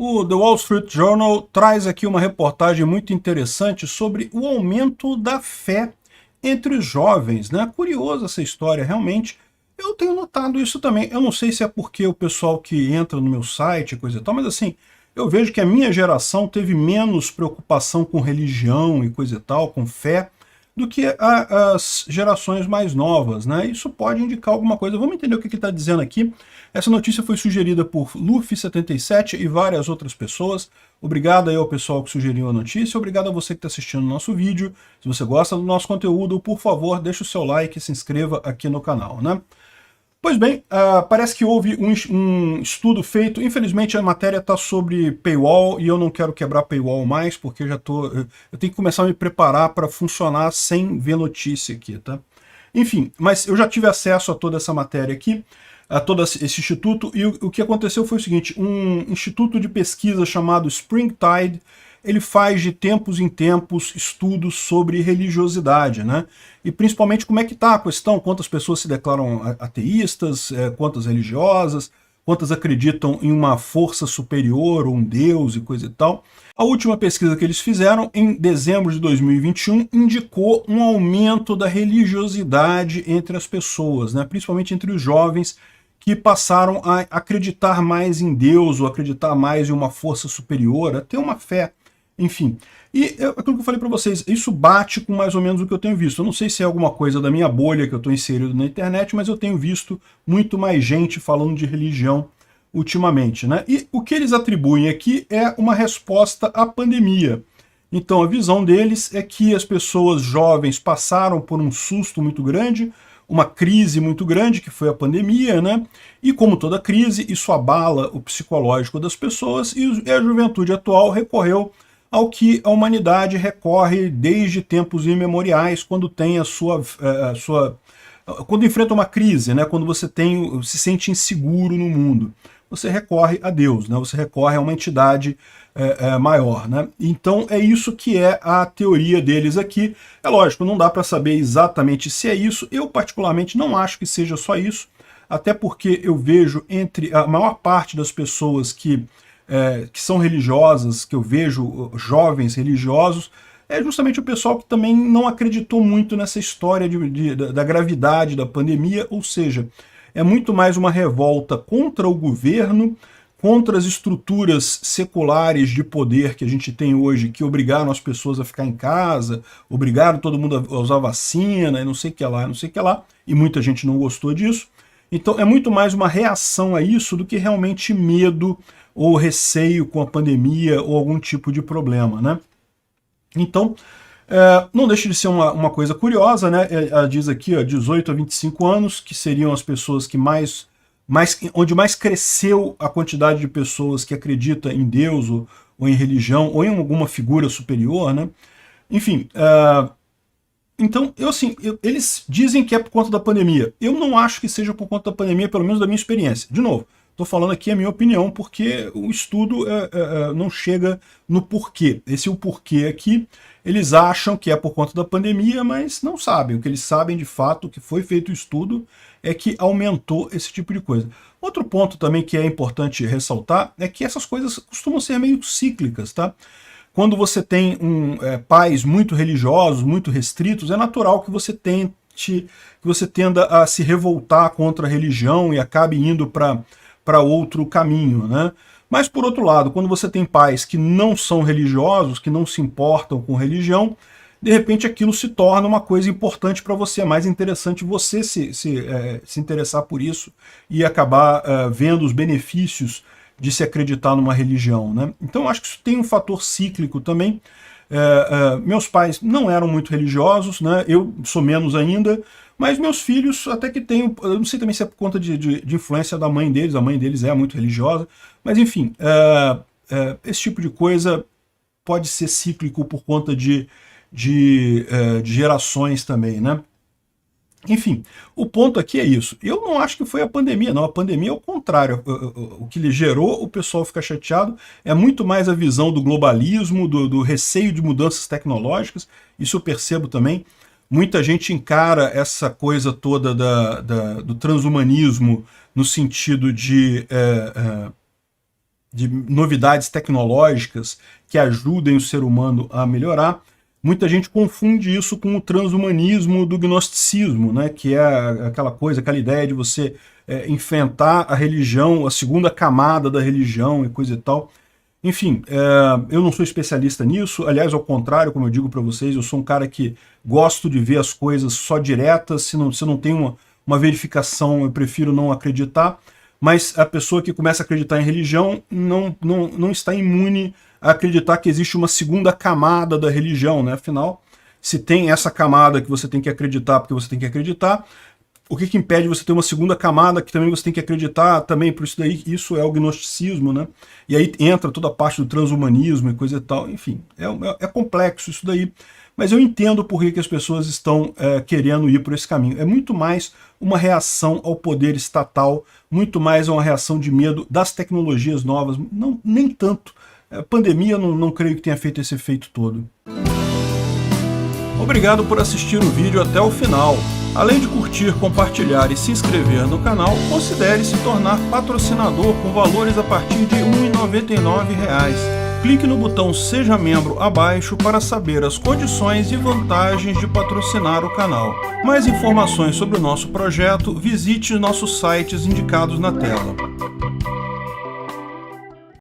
O The Wall Street Journal traz aqui uma reportagem muito interessante sobre o aumento da fé entre os jovens, né? Curiosa essa história, realmente. Eu tenho notado isso também. Eu não sei se é porque o pessoal que entra no meu site, coisa e tal, mas assim, eu vejo que a minha geração teve menos preocupação com religião e coisa e tal, com fé, do que as gerações mais novas, né? Isso pode indicar alguma coisa. Vamos entender o que ele está dizendo aqui. Essa notícia foi sugerida por Luffy77 e várias outras pessoas. Obrigado aí ao pessoal que sugeriu a notícia, obrigado a você que está assistindo o nosso vídeo. Se você gosta do nosso conteúdo, por favor, deixe o seu like e se inscreva aqui no canal, né? Pois bem, parece que houve um estudo feito, infelizmente a matéria está sobre paywall e eu não quero quebrar paywall mais, porque eu tenho que começar a me preparar para funcionar sem ver notícia aqui, tá? Enfim, mas eu já tive acesso a toda essa matéria aqui, a todo esse instituto, e o que aconteceu foi o seguinte: um instituto de pesquisa chamado Springtide, ele faz de tempos em tempos estudos sobre religiosidade, né? E principalmente como é que está a questão, quantas pessoas se declaram ateístas, quantas religiosas, quantas acreditam em uma força superior, ou um Deus e coisa e tal. A última pesquisa que eles fizeram, em dezembro de 2021, indicou um aumento da religiosidade entre as pessoas, né? Principalmente entre os jovens, que passaram a acreditar mais em Deus, ou acreditar mais em uma força superior, a ter uma fé, enfim. E aquilo que eu falei para vocês, isso bate com mais ou menos o que eu tenho visto. Eu não sei se é alguma coisa da minha bolha que eu estou inserido na internet, mas eu tenho visto muito mais gente falando de religião ultimamente, né? E o que eles atribuem aqui é uma resposta à pandemia. Então a visão deles é que as pessoas jovens passaram por um susto muito grande, uma crise muito grande, que foi a pandemia, né? E como toda crise, isso abala o psicológico das pessoas, e a juventude atual recorreu ao que a humanidade recorre desde tempos imemoriais, quando tem quando enfrenta uma crise, né? Quando você se sente inseguro no mundo, você recorre a Deus, né? Você recorre a uma entidade maior, né? Então é isso que é a teoria deles aqui. É lógico, não dá para saber exatamente se é isso. Eu particularmente não acho que seja só isso, até porque eu vejo entre a maior parte das pessoas que são religiosas, que eu vejo jovens religiosos, é justamente o pessoal que também não acreditou muito nessa história da gravidade da pandemia, ou seja, é muito mais uma revolta contra o governo, contra as estruturas seculares de poder que a gente tem hoje, que obrigaram as pessoas a ficar em casa, obrigaram todo mundo a usar vacina, e não sei o que lá, não sei o que lá, e muita gente não gostou disso. Então é muito mais uma reação a isso do que realmente medo ou receio com a pandemia ou algum tipo de problema, né? Então, não deixa de ser uma coisa curiosa, né? Ela diz aqui, ó, 18 a 25 anos, que seriam as pessoas que onde mais cresceu a quantidade de pessoas que acreditam em Deus, ou em religião, ou em alguma figura superior, né? Enfim, então, eles dizem que é por conta da pandemia. Eu não acho que seja por conta da pandemia, pelo menos da minha experiência. De novo, estou falando aqui a minha opinião, porque o estudo não chega no porquê. O porquê aqui, eles acham que é por conta da pandemia, mas não sabem. O que eles sabem de fato, o que foi feito o estudo, é que aumentou esse tipo de coisa. Outro ponto também que é importante ressaltar é que essas coisas costumam ser meio cíclicas, tá? Quando você tem pais muito religiosos, muito restritos, é natural que você tenda a se revoltar contra a religião e acabe indo para outro caminho, né? Mas, por outro lado, quando você tem pais que não são religiosos, que não se importam com religião, de repente aquilo se torna uma coisa importante para você, é mais interessante você se interessar por isso e acabar vendo os benefícios de se acreditar numa religião, né? Então acho que isso tem um fator cíclico também. Meus pais não eram muito religiosos, né? Eu sou menos ainda, mas meus filhos até que têm, eu não sei também se é por conta de influência da mãe deles, a mãe deles é muito religiosa, mas enfim, esse tipo de coisa pode ser cíclico por conta de gerações também, né? Enfim, o ponto aqui é isso. Eu não acho que foi a pandemia, não. A pandemia é o contrário. O que lhe gerou o pessoal ficar chateado é muito mais a visão do globalismo, do receio de mudanças tecnológicas. Isso eu percebo também. Muita gente encara essa coisa toda do transhumanismo no sentido de de novidades tecnológicas que ajudem o ser humano a melhorar, muita gente confunde isso com o transhumanismo do gnosticismo, né, que é aquela coisa, aquela ideia de você enfrentar a religião, a segunda camada da religião e coisa e tal. Enfim, eu não sou especialista nisso, aliás, ao contrário, como eu digo para vocês, eu sou um cara que gosto de ver as coisas só diretas, se não tem uma verificação, eu prefiro não acreditar, mas a pessoa que começa a acreditar em religião não está imune a acreditar que existe uma segunda camada da religião, né? Afinal, se tem essa camada que você tem que acreditar porque você tem que acreditar, o que impede você ter uma segunda camada que também você tem que acreditar também? Por isso daí, isso é o gnosticismo, né? E aí entra toda a parte do transhumanismo e coisa e tal. Enfim, é complexo isso daí. Mas eu entendo por que as pessoas estão querendo ir por esse caminho. É muito mais uma reação ao poder estatal, muito mais uma reação de medo das tecnologias novas, nem tanto. A pandemia não creio que tenha feito esse efeito todo. Obrigado por assistir o vídeo até o final. Além de curtir, compartilhar e se inscrever no canal, considere se tornar patrocinador com valores a partir de R$ 1,99. Clique no botão Seja Membro abaixo para saber as condições e vantagens de patrocinar o canal. Mais informações sobre o nosso projeto, visite nossos sites indicados na tela.